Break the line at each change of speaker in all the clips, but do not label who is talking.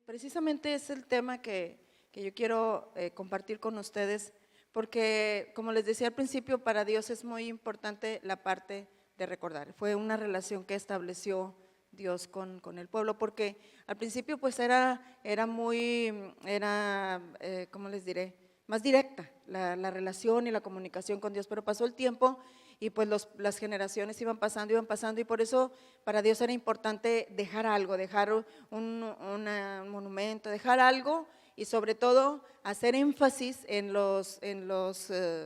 Precisamente es el tema que yo quiero compartir con ustedes, porque como les decía al principio, para Dios es muy importante la parte de recordar. Fue una relación que estableció Dios con el pueblo, porque al principio pues ¿cómo les diré? Más directa la relación y la comunicación con Dios, pero pasó el tiempo y pues las generaciones iban pasando, y por eso para Dios era importante dejar algo, dejar un monumento, dejar algo, y sobre todo hacer énfasis en los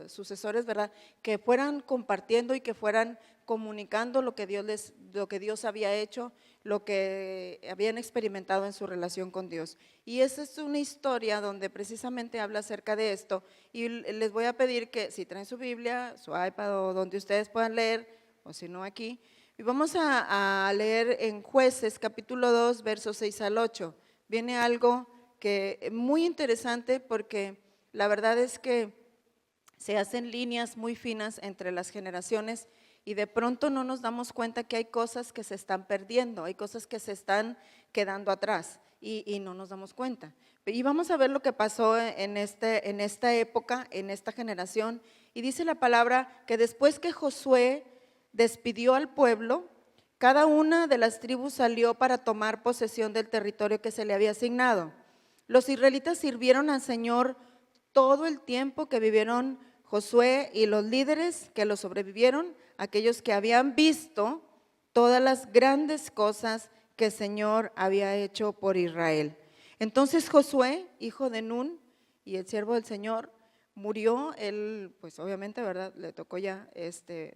sucesores, ¿verdad? Que fueran compartiendo y que fueran comunicando lo que Dios había hecho, lo que habían experimentado en su relación con Dios. Y esa es una historia donde precisamente habla acerca de esto, y les voy a pedir que si traen su Biblia, su iPad o donde ustedes puedan leer, o si no aquí, y vamos a leer en Jueces capítulo 2, versos 6 al 8. Viene algo que muy interesante, porque la verdad es que se hacen líneas muy finas entre las generaciones y de pronto no nos damos cuenta que hay cosas que se están perdiendo, hay cosas que se están quedando atrás y no nos damos cuenta. Y vamos a ver lo que pasó en esta época, en esta generación. Y dice la palabra que después que Josué despidió al pueblo, cada una de las tribus salió para tomar posesión del territorio que se le había asignado. Los israelitas sirvieron al Señor todo el tiempo que vivieron Josué y los líderes que lo sobrevivieron, aquellos que habían visto todas las grandes cosas que el Señor había hecho por Israel. Entonces Josué, hijo de Nun y el siervo del Señor, murió. Él, pues obviamente, ¿verdad? Le tocó ya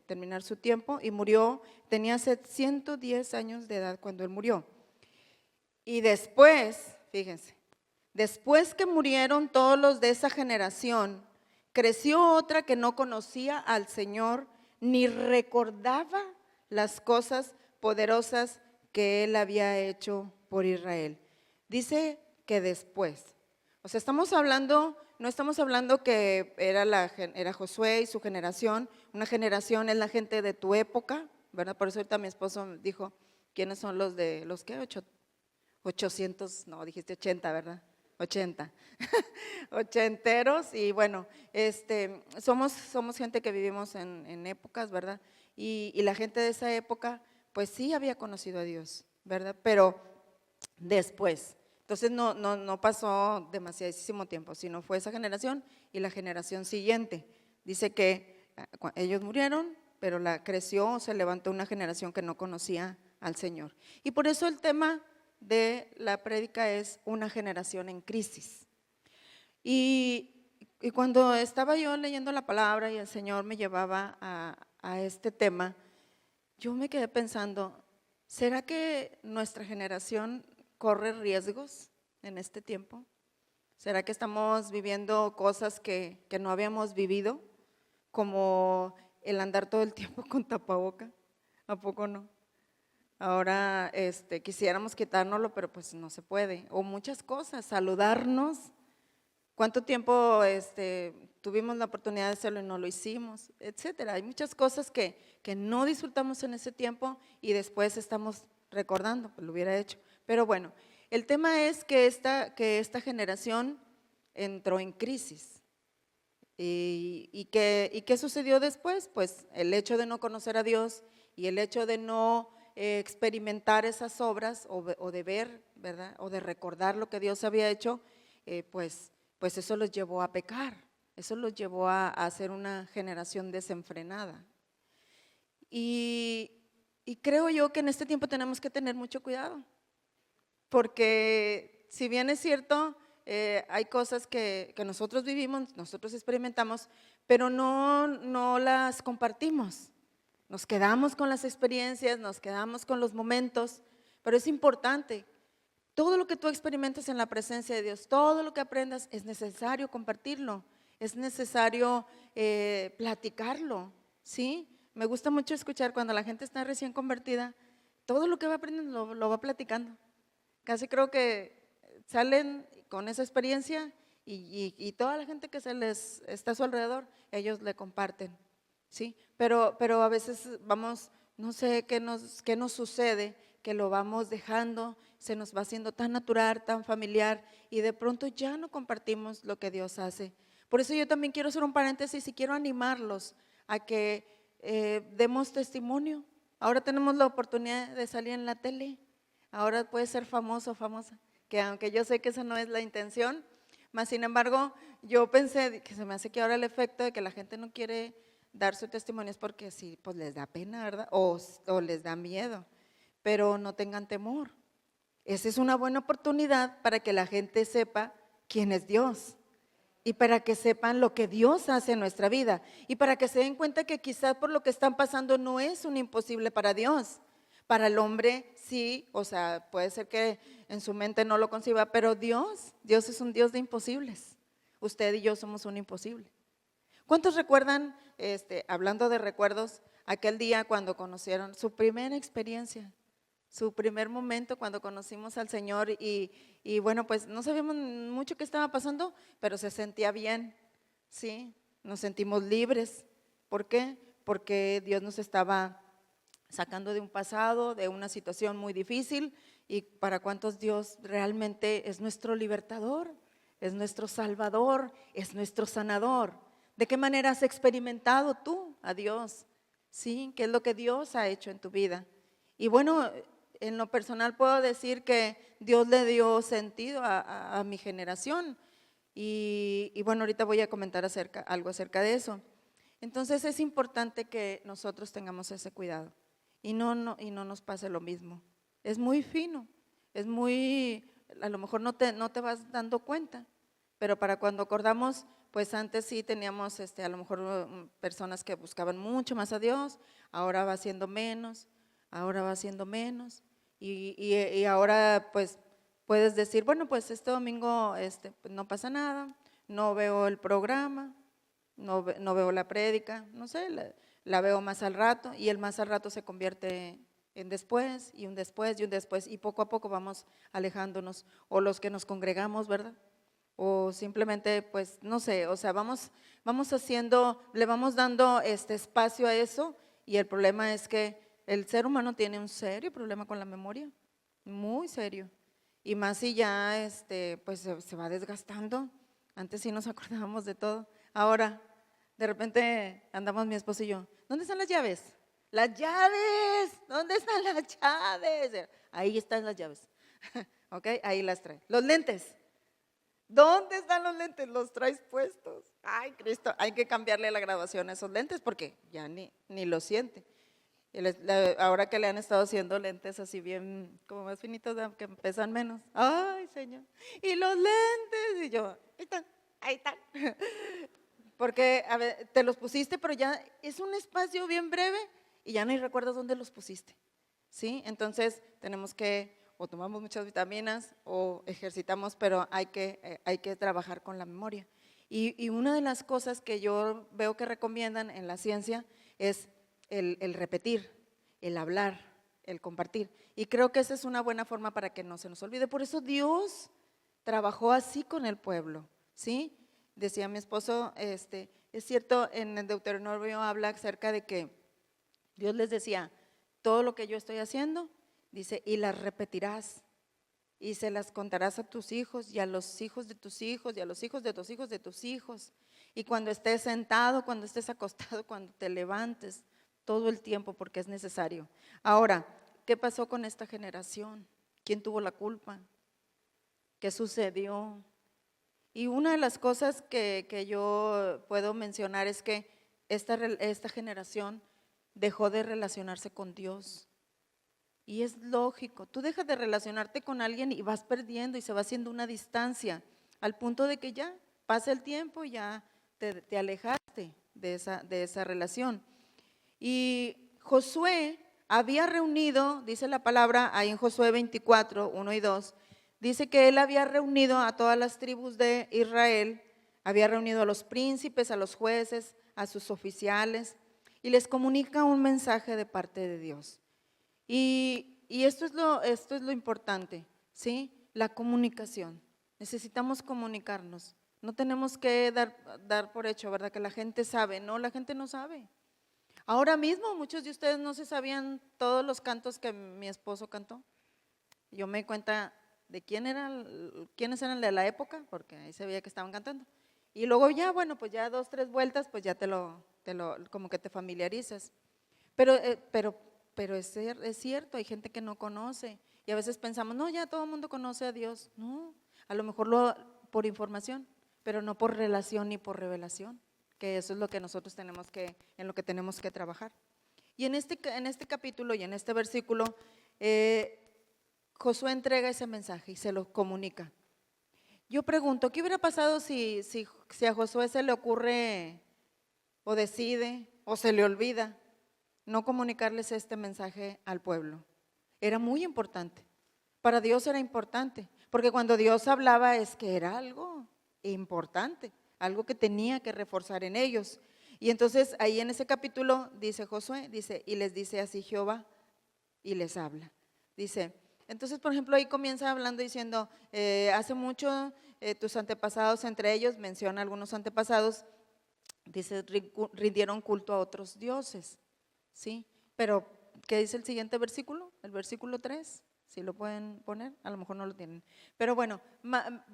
terminar su tiempo y murió, tenía 110 años de edad cuando él murió. Y después, fíjense, después que murieron todos los de esa generación, creció otra que no conocía al Señor ni recordaba las cosas poderosas que Él había hecho por Israel. Dice que después, o sea, no estamos hablando que era Josué y su generación. Una generación es la gente de tu época, ¿verdad? Por eso ahorita mi esposo dijo, ¿quiénes son los de los que 800, no, dijiste 80, ¿verdad? 80, ochenteros. Y bueno, somos gente que vivimos en épocas, ¿verdad? Y la gente de esa época, pues sí había conocido a Dios, ¿verdad? Pero después, entonces no pasó demasiadísimo tiempo, sino fue esa generación y la generación siguiente. Dice que ellos murieron, pero creció, se levantó una generación que no conocía al Señor. Y por eso el tema de la prédica es una generación en crisis. Y cuando estaba yo leyendo la palabra y el Señor me llevaba a este tema, yo me quedé pensando, ¿será que nuestra generación corre riesgos en este tiempo? ¿Será que estamos viviendo cosas que no habíamos vivido? Como el andar todo el tiempo con tapaboca, ¿a poco no? Ahora quisiéramos quitárnoslo, pero pues no se puede. O muchas cosas, saludarnos. ¿Cuánto tiempo tuvimos la oportunidad de hacerlo y no lo hicimos? Etcétera. Hay muchas cosas que no disfrutamos en ese tiempo y después estamos recordando, pues lo hubiera hecho. Pero bueno, el tema es que esta generación entró en crisis. ¿Y qué sucedió después? Pues el hecho de no conocer a Dios y el hecho de no experimentar esas obras o de ver, ¿verdad? O de recordar lo que Dios había hecho, pues eso los llevó a pecar, eso los llevó a ser una generación desenfrenada. Y creo yo que en este tiempo tenemos que tener mucho cuidado, porque si bien es cierto, hay cosas que nosotros vivimos, nosotros experimentamos, pero no las compartimos. Nos quedamos con las experiencias, nos quedamos con los momentos, pero es importante. Todo lo que tú experimentes en la presencia de Dios, todo lo que aprendas, es necesario compartirlo, es necesario platicarlo, ¿sí? Me gusta mucho escuchar cuando la gente está recién convertida, todo lo que va aprendiendo lo va platicando. Casi creo que salen con esa experiencia y toda la gente que se les está a su alrededor, ellos le comparten, ¿sí? Pero a veces vamos, no sé qué nos sucede, que lo vamos dejando, se nos va haciendo tan natural, tan familiar y de pronto ya no compartimos lo que Dios hace. Por eso yo también quiero hacer un paréntesis y quiero animarlos a que demos testimonio. Ahora tenemos la oportunidad de salir en la tele, ahora puedes ser famoso o famosa, que aunque yo sé que esa no es la intención, mas sin embargo yo pensé que se me hace que ahora el efecto de que la gente no quiere dar su testimonio es porque sí, pues les da pena, ¿verdad? O les da miedo, pero no tengan temor. Esa es una buena oportunidad para que la gente sepa quién es Dios y para que sepan lo que Dios hace en nuestra vida y para que se den cuenta que quizás por lo que están pasando no es un imposible para Dios. Para el hombre sí, o sea, puede ser que en su mente no lo conciba, pero Dios es un Dios de imposibles. Usted y yo somos un imposible. ¿Cuántos recuerdan, hablando de recuerdos, aquel día cuando conocieron su primera experiencia? Su primer momento cuando conocimos al Señor y bueno, pues no sabíamos mucho qué estaba pasando, pero se sentía bien, ¿sí? Nos sentimos libres. ¿Por qué? Porque Dios nos estaba sacando de un pasado, de una situación muy difícil y para cuántos Dios realmente es nuestro libertador, es nuestro salvador, es nuestro sanador. ¿De qué manera has experimentado tú a Dios? ¿Sí? ¿Qué es lo que Dios ha hecho en tu vida? Y bueno, en lo personal puedo decir que Dios le dio sentido a mi generación y bueno, ahorita voy a comentar algo acerca de eso. Entonces es importante que nosotros tengamos ese cuidado y no nos pase lo mismo. Es muy fino, es muy, a lo mejor no te vas dando cuenta, pero para cuando acordamos, pues antes sí teníamos a lo mejor personas que buscaban mucho más a Dios, ahora va siendo menos, ahora va siendo menos y ahora pues puedes decir, bueno, pues este domingo pues no pasa nada, no veo el programa, no veo la prédica, no sé, la veo más al rato y el más al rato se convierte en después y un después y un después y poco a poco vamos alejándonos o los que nos congregamos, ¿verdad? O simplemente pues no sé, o sea, vamos haciendo, le vamos dando este espacio a eso y el problema es que el ser humano tiene un serio problema con la memoria, muy serio. Y más si ya pues se va desgastando. Antes sí nos acordábamos de todo. Ahora, de repente andamos mi esposo y yo, ¿dónde están las llaves? Las llaves, ¿dónde están las llaves? Ahí están las llaves. ¿Ok? Ahí las trae. Los lentes. ¿Dónde están los lentes? Los traes puestos. Ay, Cristo, hay que cambiarle la graduación a esos lentes porque ya ni lo siente. Ahora que le han estado haciendo lentes así bien, como más finitos, que pesan menos. Ay, Señor. Y los lentes. Y yo, ahí están. Porque a ver, te los pusiste, pero ya es un espacio bien breve y ya ni recuerdas dónde los pusiste. ¿Sí? Entonces tenemos que, o tomamos muchas vitaminas o ejercitamos, pero hay que trabajar con la memoria. Y una de las cosas que yo veo que recomiendan en la ciencia es el repetir, el hablar, el compartir. Y creo que esa es una buena forma para que no se nos olvide. Por eso Dios trabajó así con el pueblo, ¿sí? Decía mi esposo, es cierto, en el Deuteronomio habla acerca de que Dios les decía, todo lo que yo estoy haciendo, dice, y las repetirás y se las contarás a tus hijos y a los hijos de tus hijos y a los hijos de tus hijos de tus hijos. Y cuando estés sentado, cuando estés acostado, cuando te levantes, todo el tiempo porque es necesario. Ahora, ¿qué pasó con esta generación? ¿Quién tuvo la culpa? ¿Qué sucedió? Y una de las cosas que yo puedo mencionar es que esta generación dejó de relacionarse con Dios. Y es lógico, tú dejas de relacionarte con alguien y vas perdiendo y se va haciendo una distancia, al punto de que ya pasa el tiempo y ya te alejaste de esa relación. Y Josué había reunido, dice la palabra ahí en Josué 24, 1 y 2, dice que él había reunido a todas las tribus de Israel, había reunido a los príncipes, a los jueces, a sus oficiales y les comunica un mensaje de parte de Dios. Y esto es lo importante, ¿sí? La comunicación. Necesitamos comunicarnos. No tenemos que dar por hecho, ¿verdad? Que la gente sabe. No, la gente no sabe. Ahora mismo muchos de ustedes no se sabían todos los cantos que mi esposo cantó. yo me di cuenta de quiénes eran de la época, porque ahí se veía que estaban cantando. Y luego ya, bueno, pues ya 2, 3 vueltas, pues ya como que te familiarizas. Pero, es cierto, hay gente que no conoce y a veces pensamos, no, ya todo el mundo conoce a Dios. No, a lo mejor por información, pero no por relación ni por revelación, que eso es lo que nosotros en lo que tenemos que trabajar. Y en este capítulo y en este versículo, Josué entrega ese mensaje y se lo comunica. Yo pregunto, ¿qué hubiera pasado si a Josué se le ocurre o decide o se le olvida no comunicarles este mensaje al pueblo? Era muy importante. Para Dios era importante, porque cuando Dios hablaba es que era algo importante, algo que tenía que reforzar en ellos. Y entonces ahí en ese capítulo dice Josué, y les dice así Jehová, y les habla. Dice, entonces por ejemplo ahí comienza hablando diciendo, hace mucho tus antepasados, entre ellos menciona algunos antepasados, dice, rindieron culto a otros dioses, ¿sí? Pero, ¿qué dice el siguiente versículo? El versículo 3, si lo pueden poner, a lo mejor no lo tienen. Pero bueno,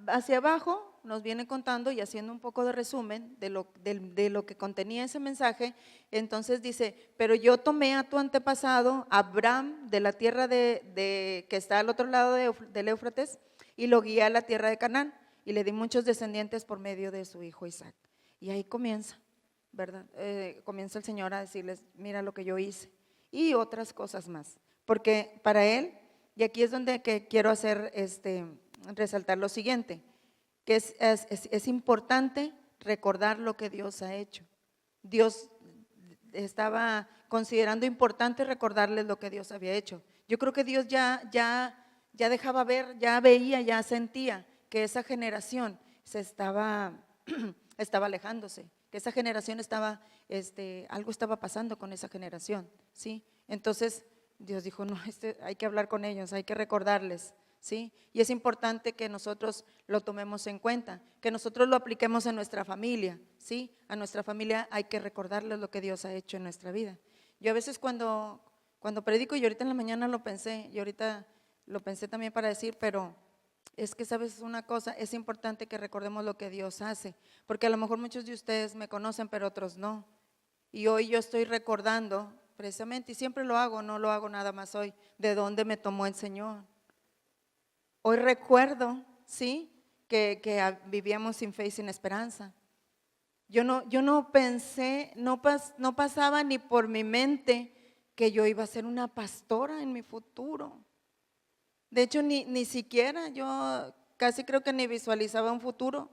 hacia abajo nos viene contando y haciendo un poco de resumen de lo que contenía ese mensaje. Entonces dice, pero yo tomé a tu antepasado, Abraham, de la tierra que está al otro lado del Éufrates, y lo guié a la tierra de Canaán, y le di muchos descendientes por medio de su hijo Isaac. Y ahí comienza, ¿verdad? Comienza el Señor a decirles, mira lo que yo hice y otras cosas más, porque para Él, y aquí es donde que quiero resaltar lo siguiente, que es importante recordar lo que Dios ha hecho. Dios estaba considerando importante recordarles lo que Dios había hecho. Yo creo que Dios ya dejaba ver, ya veía, ya sentía que esa generación se estaba alejándose, que esa generación algo estaba pasando con esa generación, ¿sí? Entonces Dios dijo, no, hay que hablar con ellos, hay que recordarles, ¿sí? Y es importante que nosotros lo tomemos en cuenta, que nosotros lo apliquemos en nuestra familia, ¿sí? A nuestra familia hay que recordarles lo que Dios ha hecho en nuestra vida. Yo a veces cuando predico, y ahorita en la mañana lo pensé, y ahorita lo pensé también para decir, pero es que sabes una cosa, es importante que recordemos lo que Dios hace, porque a lo mejor muchos de ustedes me conocen, pero otros no. Y hoy yo estoy recordando precisamente, y siempre lo hago, no lo hago nada más hoy, de dónde me tomó el Señor. Hoy recuerdo, ¿sí? Que vivíamos sin fe y sin esperanza. Yo no pensé, no pasaba ni por mi mente que yo iba a ser una pastora en mi futuro. De hecho, ni siquiera, yo casi creo que ni visualizaba un futuro,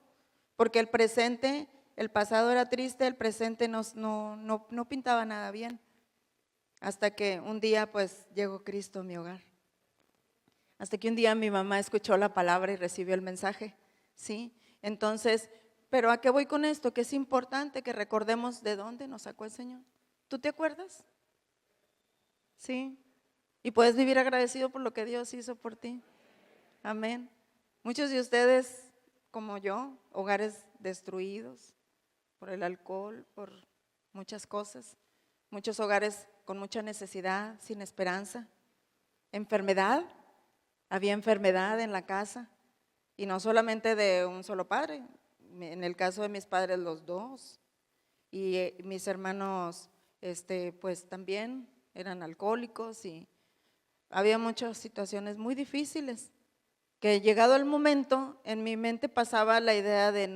porque el presente, el pasado era triste, el presente no pintaba nada bien, hasta que un día pues llegó Cristo a mi hogar. Hasta que un día mi mamá escuchó la palabra y recibió el mensaje, ¿sí? Entonces, pero ¿a qué voy con esto? Que es importante que recordemos de dónde nos sacó el Señor. ¿Tú te acuerdas? Sí. Y puedes vivir agradecido por lo que Dios hizo por ti. Amén. Muchos de ustedes, como yo, hogares destruidos por el alcohol, por muchas cosas, muchos hogares con mucha necesidad, sin esperanza, enfermedad, había enfermedad en la casa y no solamente de un solo padre, en el caso de mis padres los dos y mis hermanos pues también eran alcohólicos y había muchas situaciones muy difíciles que llegado el momento en mi mente pasaba la idea de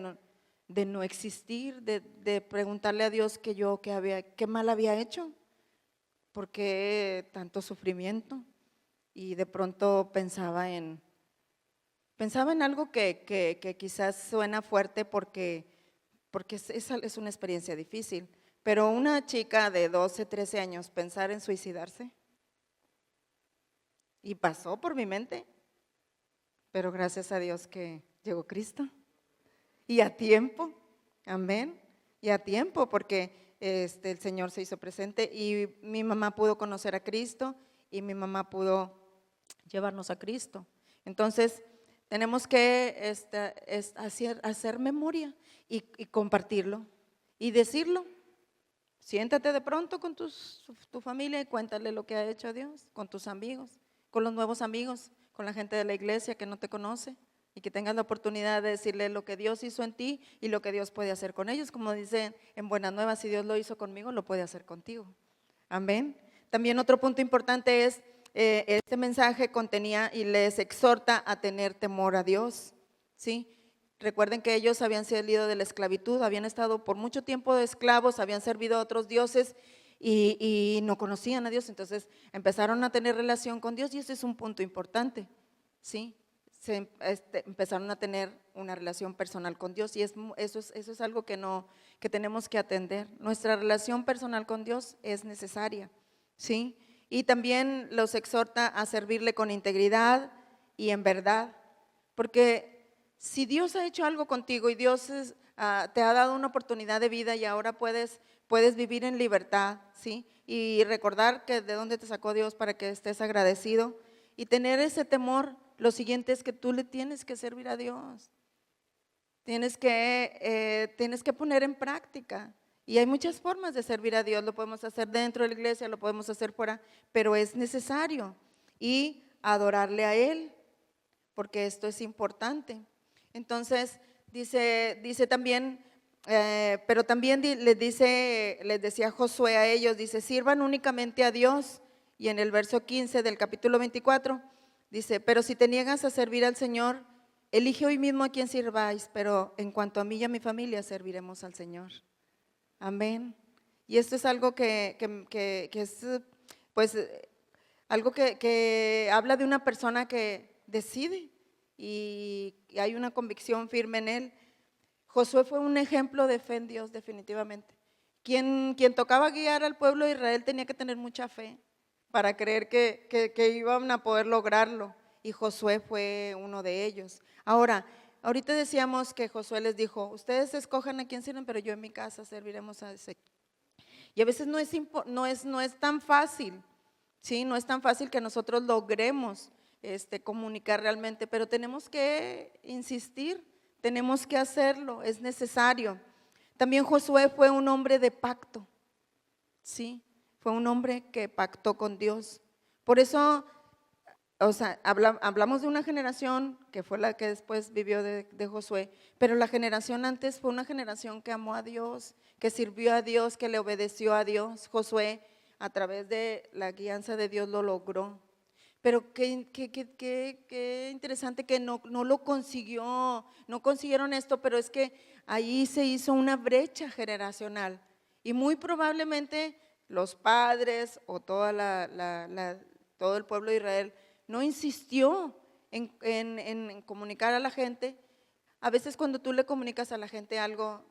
no existir, de preguntarle a Dios qué mal había hecho, por qué tanto sufrimiento. Y de pronto pensaba en algo que quizás suena fuerte porque es una experiencia difícil, pero una chica de 12, 13 años pensar en suicidarse, y pasó por mi mente, pero gracias a Dios que llegó Cristo, y a tiempo, amén, y a tiempo porque el Señor se hizo presente y mi mamá pudo conocer a Cristo y mi mamá pudo llevarnos a Cristo. Entonces, tenemos que hacer memoria y compartirlo y decirlo. Siéntate de pronto con tu familia y cuéntale lo que ha hecho Dios, con tus amigos, con los nuevos amigos. con la gente de la iglesia que no te conoce y que tengas la oportunidad de decirle lo que Dios hizo en ti y lo que Dios puede hacer con ellos. Como dicen en Buenas Nuevas, si Dios lo hizo conmigo, lo puede hacer contigo. Amén. También otro punto importante es, este mensaje contenía y les exhorta a tener temor a Dios, ¿sí? Recuerden que ellos habían salido de la esclavitud, habían estado por mucho tiempo de esclavos, habían servido a otros dioses y no conocían a Dios, entonces empezaron a tener relación con Dios y ese es un punto importante, ¿sí? Empezaron a tener una relación personal con Dios y eso es algo que tenemos que atender. Nuestra relación personal con Dios es necesaria, ¿sí? Y también los exhorta a servirle con integridad y en verdad, porque si Dios ha hecho algo contigo y Dios te ha dado una oportunidad de vida y ahora puedes vivir en libertad, ¿sí? Y recordar que de dónde te sacó Dios para que estés agradecido y tener ese temor. Lo siguiente es que tú le tienes que servir a Dios, tienes que poner en práctica. Y hay muchas formas de servir a Dios, lo podemos hacer dentro de la iglesia, lo podemos hacer fuera, pero es necesario y adorarle a Él, porque esto es importante. Entonces, dice también, pero también les decía Josué a ellos, dice, sirvan únicamente a Dios. Y en el verso 15 del capítulo 24, dice, pero si te niegas a servir al Señor, elige hoy mismo a quien sirváis, pero en cuanto a mí y a mi familia, serviremos al Señor. Amén. Y esto es algo que es, pues, algo que habla de una persona que decide y hay una convicción firme en él. Josué fue un ejemplo de fe en Dios, definitivamente. Quien tocaba guiar al pueblo de Israel tenía que tener mucha fe para creer que iban a poder lograrlo, y Josué fue uno de ellos. Ahorita decíamos que Josué les dijo, ustedes escojan a quién sirven, pero yo en mi casa serviremos a ese. Y a veces no es tan fácil, ¿sí? No es tan fácil que nosotros logremos comunicar realmente, pero tenemos que insistir, tenemos que hacerlo, es necesario. También Josué fue un hombre de pacto, ¿sí? Fue un hombre que pactó con Dios. Por eso, o sea, hablamos de una generación que fue la que después vivió de Josué, pero la generación antes fue una generación que amó a Dios, que sirvió a Dios, que le obedeció a Dios. Josué, a través de la guianza de Dios, lo logró. Pero qué interesante que no lo consiguió, no consiguieron esto, pero es que ahí se hizo una brecha generacional y muy probablemente los padres o todo el pueblo de Israel no insistió en comunicar a la gente. A veces cuando tú le comunicas a la gente algo,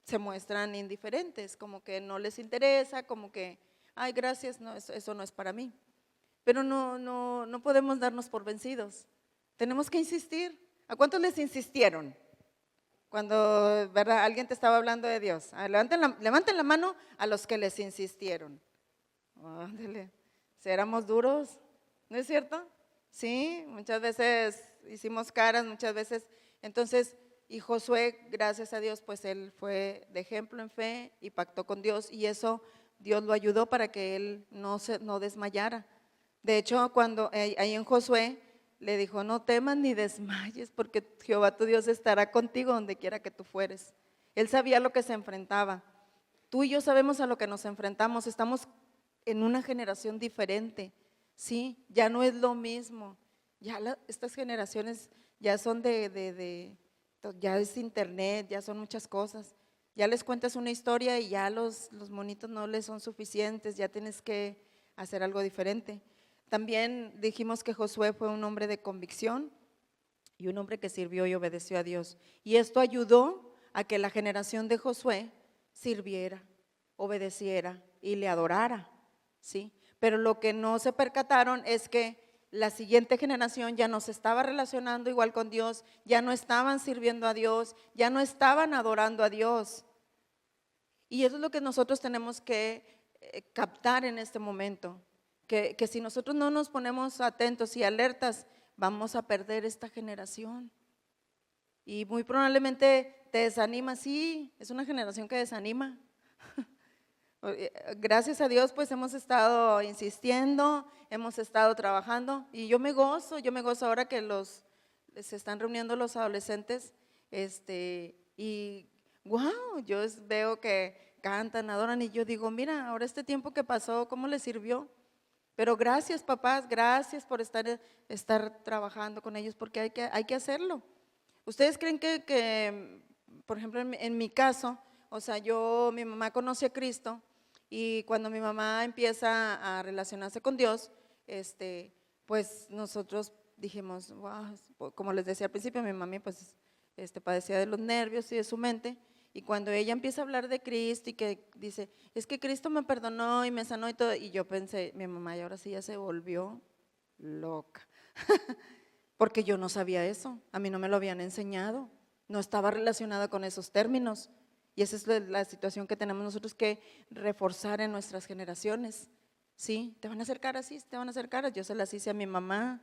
se muestran indiferentes, como que no les interesa, como que, ay, gracias, no, eso no es para mí. Pero no podemos darnos por vencidos. Tenemos que insistir. ¿A cuántos les insistieron? Cuando, ¿verdad?, alguien te estaba hablando de Dios. Levanten la mano a los que les insistieron. Ándale, si éramos duros, ¿no es cierto? Sí, muchas veces hicimos caras, muchas veces. Entonces, y Josué, gracias a Dios, pues él fue de ejemplo en fe y pactó con Dios, y eso Dios lo ayudó para que él no desmayara. De hecho, cuando ahí en Josué le dijo, no temas ni desmayes, porque Jehová tu Dios estará contigo donde quiera que tú fueres. Él sabía lo que se enfrentaba. Tú y yo sabemos a lo que nos enfrentamos. Estamos en una generación diferente, ¿sí? Ya no es lo mismo. Ya estas generaciones ya son ya es internet, ya son muchas cosas. Ya les cuentas una historia y ya los monitos no les son suficientes, ya tienes que hacer algo diferente. También dijimos que Josué fue un hombre de convicción y un hombre que sirvió y obedeció a Dios. Y esto ayudó a que la generación de Josué sirviera, obedeciera y le adorara, ¿sí? Pero lo que no se percataron es que la siguiente generación ya no se estaba relacionando igual con Dios, ya no estaban sirviendo a Dios, ya no estaban adorando a Dios. Y eso es lo que nosotros tenemos que captar en este momento. Que si nosotros no nos ponemos atentos y alertas, vamos a perder esta generación. Y muy probablemente te desanima, sí, es una generación que desanima. Gracias a Dios, pues hemos estado insistiendo, hemos estado trabajando y yo me gozo ahora que se están reuniendo los adolescentes, y wow, veo que cantan, adoran y yo digo, mira, ahora este tiempo que pasó, ¿cómo les sirvió? Pero gracias, papás, gracias por estar trabajando con ellos porque hay que hacerlo. ¿Ustedes creen que, por ejemplo, en mi caso, o sea, mi mamá conoce a Cristo y cuando mi mamá empieza a relacionarse con Dios, pues nosotros dijimos, wow, como les decía al principio, mi mami pues padecía de los nervios y de su mente, y cuando ella empieza a hablar de Cristo y que dice, es que Cristo me perdonó y me sanó y todo, y yo pensé, mi mamá y ahora sí ya se volvió loca. Porque yo no sabía eso, a mí no me lo habían enseñado, no estaba relacionada con esos términos. Y esa es la situación que tenemos nosotros que reforzar en nuestras generaciones. ¿Sí? ¿Te van a hacer caras? Sí, te van a hacer caras. Yo se las hice a mi mamá.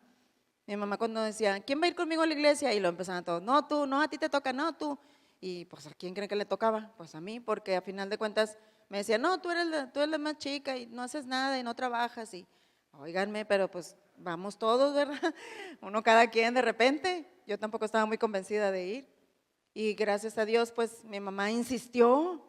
Mi mamá cuando decía, ¿quién va a ir conmigo a la iglesia? Y lo empezaban todos, no tú, no, a ti te toca, no tú. Y pues, ¿a quién creen que le tocaba? Pues a mí, porque a final de cuentas me decía, no, tú eres la más chica y no haces nada y no trabajas. Y óiganme, pero pues vamos todos, ¿verdad? Uno cada quien de repente. Yo tampoco estaba muy convencida de ir. Y gracias a Dios, pues mi mamá insistió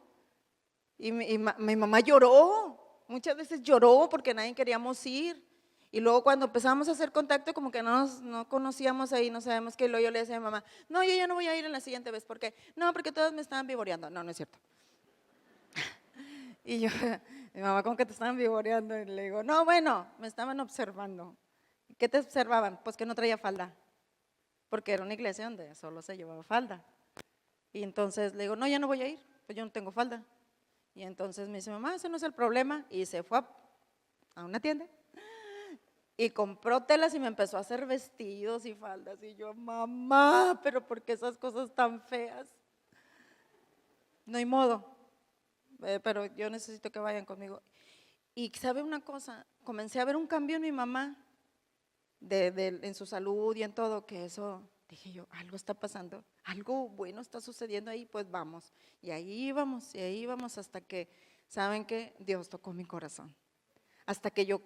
y mi mamá lloró, muchas veces lloró porque nadie queríamos ir. Y luego cuando empezamos a hacer contacto, como que no conocíamos ahí, no sabemos qué, luego yo le decía a mi mamá, no, yo ya no voy a ir en la siguiente vez, ¿por qué? No, porque todos me estaban vivoreando. No, no es cierto. Y yo, mi mamá, ¿cómo que te estaban vivoreando? Y le digo, no, bueno, me estaban observando. ¿Qué te observaban? Pues que no traía falda, porque era una iglesia donde solo se llevaba falda. Y entonces le digo, no, ya no voy a ir, pues yo no tengo falda. Y entonces me dice, mamá, ese no es el problema. Y se fue a una tienda y compró telas y me empezó a hacer vestidos y faldas. Y yo, mamá, pero ¿por qué esas cosas tan feas? No hay modo, pero yo necesito que vayan conmigo. Y sabe una cosa, comencé a ver un cambio en mi mamá, en su salud y en todo, que eso, dije yo, algo está pasando, algo bueno está sucediendo ahí, pues vamos. Y ahí íbamos hasta que, ¿saben qué? Dios tocó mi corazón. Hasta que yo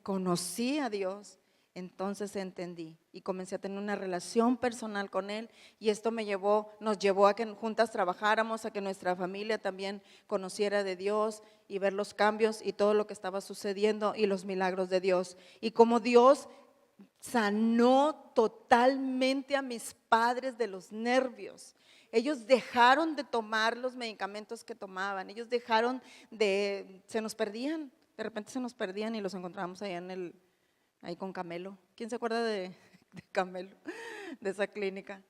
conocí a Dios, entonces entendí y comencé a tener una relación personal con Él, y esto nos llevó a que juntas trabajáramos, a que nuestra familia también conociera de Dios y ver los cambios y todo lo que estaba sucediendo y los milagros de Dios. Y como Dios sanó totalmente a mis padres de los nervios. Ellos dejaron de tomar los medicamentos que tomaban, ellos se nos perdían, de repente se nos perdían y los encontrábamos ahí con Camelo. ¿Quién se acuerda de Camelo, de esa clínica?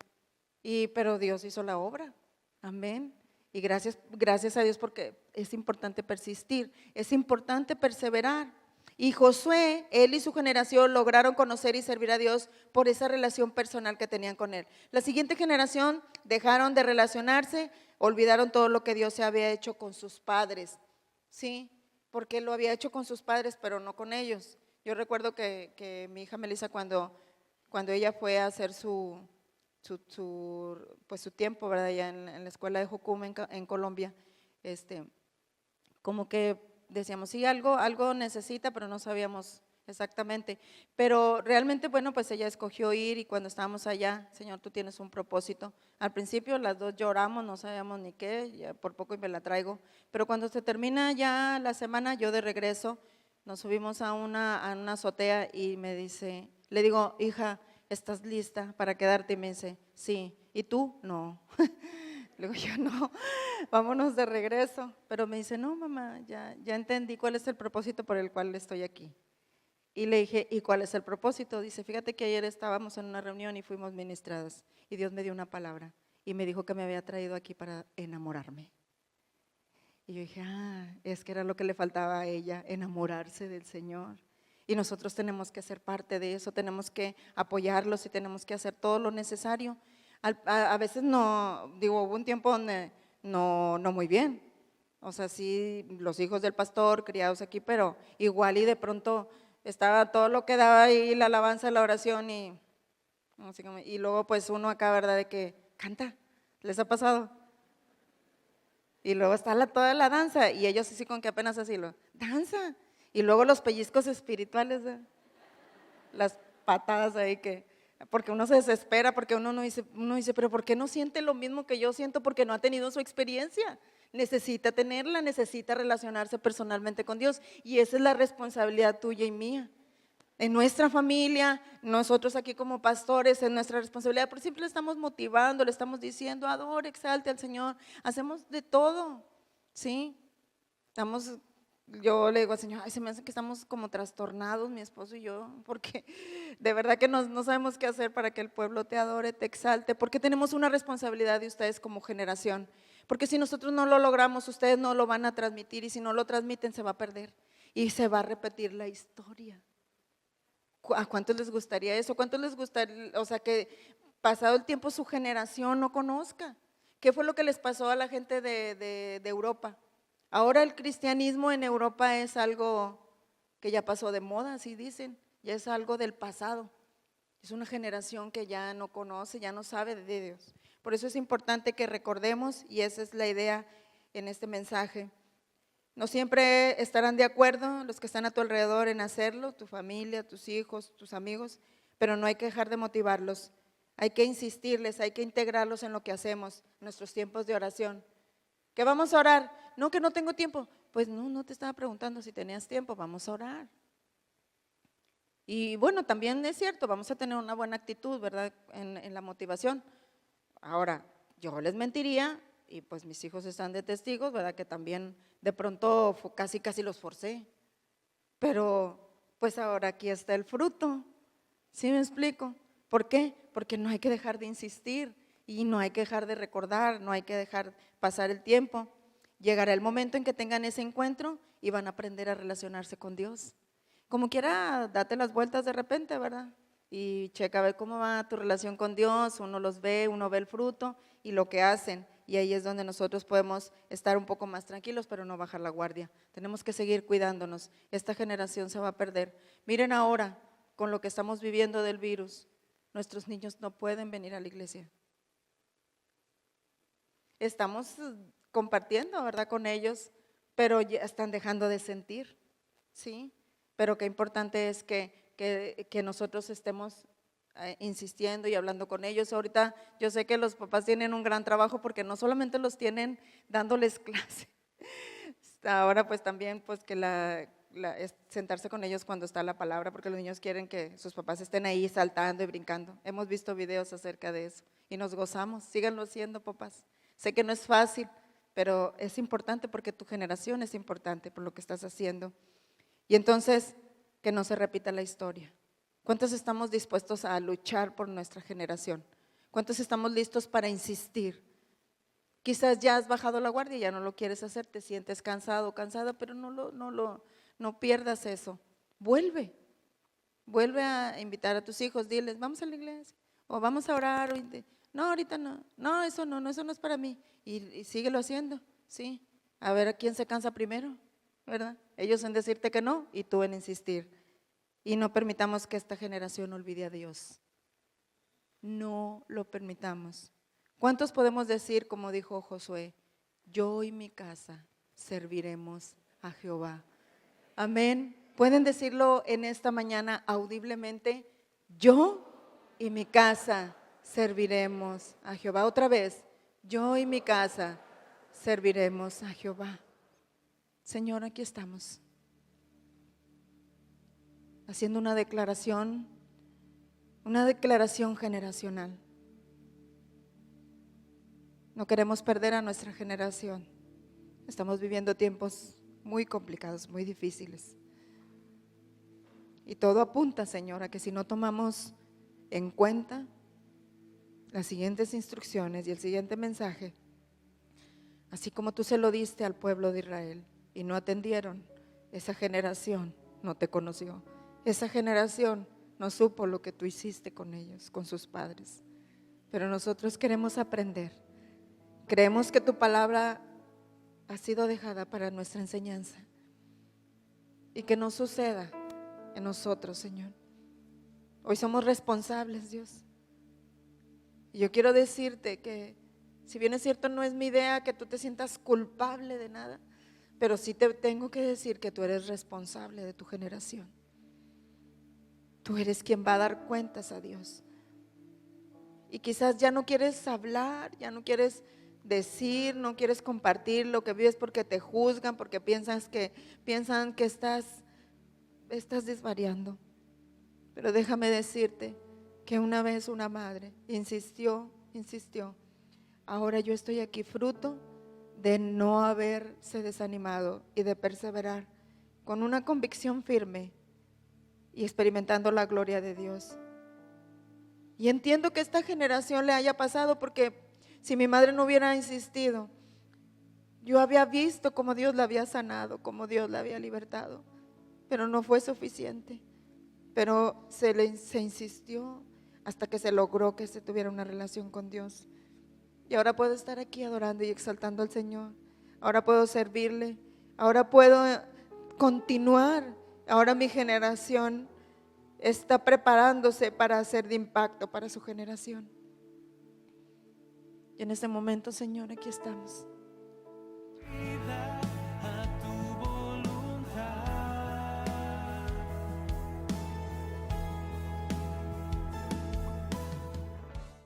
Pero Dios hizo la obra, amén. Y gracias a Dios, porque es importante persistir, es importante perseverar. Y Josué, él y su generación lograron conocer y servir a Dios por esa relación personal que tenían con Él. La siguiente generación dejaron de relacionarse, olvidaron todo lo que Dios se había hecho con sus padres, ¿sí? Porque Él lo había hecho con sus padres, pero no con ellos. Yo recuerdo que mi hija Melissa, cuando ella fue a hacer pues su tiempo, ¿verdad? Ya en la escuela de Jocum en Colombia, como que decíamos, sí, algo necesita, pero no sabíamos exactamente. Pero realmente, bueno, pues ella escogió ir, y cuando estábamos allá, Señor, tú tienes un propósito. Al principio las dos lloramos, no sabíamos ni qué, ya por poco y me la traigo. Pero cuando se termina ya la semana, yo de regreso, nos subimos a una azotea y le digo, hija, ¿estás lista para quedarte? Y me dice, sí. ¿Y tú? No. Le digo yo, no, vámonos de regreso. Pero me dice, no, mamá, ya entendí cuál es el propósito por el cual estoy aquí. Y le dije, ¿y cuál es el propósito? Dice, fíjate que ayer estábamos en una reunión y fuimos ministradas, y Dios me dio una palabra y me dijo que me había traído aquí para enamorarme. Y yo dije, es que era lo que le faltaba a ella, enamorarse del Señor. Y nosotros tenemos que ser parte de eso, tenemos que apoyarlos y tenemos que hacer todo lo necesario. A veces hubo un tiempo donde no muy bien. O sea, sí, los hijos del pastor criados aquí, pero igual y de pronto estaba todo lo que daba ahí, la alabanza, la oración, y luego pues uno acá, ¿verdad? De que canta, ¿les ha pasado? Y luego está toda la danza y ellos así con que apenas así danza. Y luego los pellizcos espirituales, las patadas ahí porque uno se desespera, porque uno dice, pero ¿por qué no siente lo mismo que yo siento? Porque no ha tenido su experiencia. Necesita tenerla, necesita relacionarse personalmente con Dios y esa es la responsabilidad tuya y mía. En nuestra familia, nosotros aquí como pastores, es nuestra responsabilidad, por siempre le estamos motivando, le estamos diciendo, adore, exalte al Señor, hacemos de todo, ¿sí? Yo le digo al Señor, ay, se me hace que estamos como trastornados, mi esposo y yo, porque de verdad que no sabemos qué hacer para que el pueblo te adore, te exalte, porque tenemos una responsabilidad de ustedes como generación, porque si nosotros no lo logramos, ustedes no lo van a transmitir y si no lo transmiten se va a perder y se va a repetir la historia. ¿A cuántos les gustaría eso? ¿Cuántos les gustaría, o sea, que pasado el tiempo su generación no conozca? ¿Qué fue lo que les pasó a la gente de Europa? Ahora el cristianismo en Europa es algo que ya pasó de moda, así dicen, ya es algo del pasado. Es una generación que ya no conoce, ya no sabe de Dios. Por eso es importante que recordemos, y esa es la idea en este mensaje. No siempre estarán de acuerdo los que están a tu alrededor en hacerlo, tu familia, tus hijos, tus amigos, pero no hay que dejar de motivarlos. Hay que insistirles, hay que integrarlos en lo que hacemos, nuestros tiempos de oración. ¿Que vamos a orar? No, que no tengo tiempo. Pues no te estaba preguntando si tenías tiempo, vamos a orar. Y bueno, también es cierto, vamos a tener una buena actitud, ¿verdad? En la motivación. Ahora, yo les mentiría, y pues mis hijos están de testigos, ¿verdad? Que también de pronto casi los forcé. Pero pues ahora aquí está el fruto. ¿Sí me explico? ¿Por qué? Porque no hay que dejar de insistir y no hay que dejar de recordar, no hay que dejar pasar el tiempo. Llegará el momento en que tengan ese encuentro y van a aprender a relacionarse con Dios. Como quiera, date las vueltas de repente, ¿verdad? Y checa a ver cómo va tu relación con Dios, uno los ve, uno ve el fruto y lo que hacen. Y ahí es donde nosotros podemos estar un poco más tranquilos, pero no bajar la guardia. Tenemos que seguir cuidándonos. Esta generación se va a perder. Miren ahora, con lo que estamos viviendo del virus, nuestros niños no pueden venir a la iglesia. Estamos compartiendo, ¿verdad?, con ellos, pero ya están dejando de sentir, ¿sí? Pero qué importante es que nosotros estemos insistiendo y hablando con ellos. Ahorita yo sé que los papás tienen un gran trabajo porque no solamente los tienen dándoles clase, ahora pues también pues que es sentarse con ellos cuando está la palabra, porque los niños quieren que sus papás estén ahí saltando y brincando. Hemos visto videos acerca de eso y nos gozamos. Síganlo haciendo, papás. Sé que no es fácil, pero es importante porque tu generación es importante por lo que estás haciendo. Y entonces, que no se repita la historia. ¿Cuántos estamos dispuestos a luchar por nuestra generación? ¿Cuántos estamos listos para insistir? Quizás ya has bajado la guardia y ya no lo quieres hacer, te sientes cansado o cansada, pero no pierdas eso. Vuelve a invitar a tus hijos, diles, vamos a la iglesia, o vamos a orar, no, ahorita no, eso no es para mí, y síguelo haciendo, ¿sí? A ver a quién se cansa primero, ¿verdad? Ellos en decirte que no y tú en insistir. Y no permitamos que esta generación olvide a Dios. No lo permitamos. ¿Cuántos podemos decir, como dijo Josué, yo y mi casa serviremos a Jehová? Amén. ¿Pueden decirlo en esta mañana audiblemente? Yo y mi casa serviremos a Jehová. Otra vez, yo y mi casa serviremos a Jehová. Señor, aquí estamos, haciendo una declaración generacional. No queremos perder a nuestra generación. Estamos viviendo tiempos muy complicados, muy difíciles. Y todo apunta, Señor, a que si no tomamos en cuenta las siguientes instrucciones y el siguiente mensaje, así como tú se lo diste al pueblo de Israel y no atendieron, esa generación no te conoció. Esa generación no supo lo que tú hiciste con ellos, con sus padres. Pero nosotros queremos aprender. Creemos que tu palabra ha sido dejada para nuestra enseñanza y que no suceda en nosotros, Señor. Hoy somos responsables, Dios. Y yo quiero decirte que Si bien es cierto, no es mi idea que tú te sientas culpable de nada, pero sí te tengo que decir que tú eres responsable de tu generación. Tú eres quien va a dar cuentas a Dios. Y quizás ya no quieres hablar, ya no quieres decir, no quieres compartir lo que vives porque te juzgan, porque piensan que estás desvariando. Pero déjame decirte que una vez una madre insistió. Ahora yo estoy aquí fruto de no haberse desanimado y de perseverar con una convicción firme y experimentando la gloria de Dios. Y entiendo que esta generación le haya pasado porque si mi madre no hubiera insistido, yo había visto cómo Dios la había sanado, cómo Dios la había libertado, pero no fue suficiente. Pero se insistió hasta que se logró que se tuviera una relación con Dios. Y ahora puedo estar aquí adorando y exaltando al Señor. Ahora puedo servirle. Ahora puedo continuar. Ahora mi generación está preparándose para ser de impacto para su generación. Y en este momento, Señor, aquí estamos.